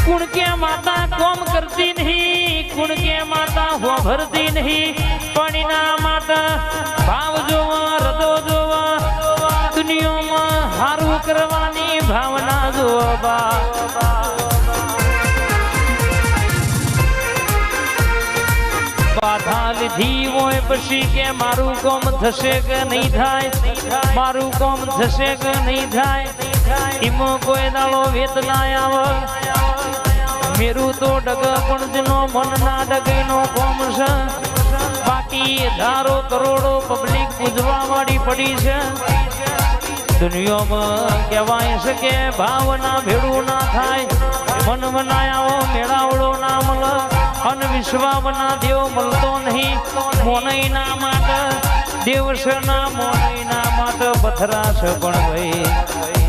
कुण के माता कोम करती नहीं, कुण के माता हो भरती नहीं, पानी ना माता भाव जोवा हृदय जोवा, दुनिया में हारू करवानी भावना जोवा। बाधा लीधी होय पछी के मारू कोम थशे के नहीं थाय, मारू कोम थशे के नहीं थाय, इमो कोई दाड़ो वेत ना आवे। मेरू तो डग पण जनो मन ना डगे नो कोम छे, बाकी हजारों करोड़ों पब्लिक पूजवा वाली पड़ी छे। दुनिया में कहेवाय छे के भावना भेड़ू ना थाय, मन मनाया मेळावड़ो ना मळे, अन विश्वावना देव मलतो नहीं, मोनई ना माट देव से ना मोनई ना माट पथरा से पण भाई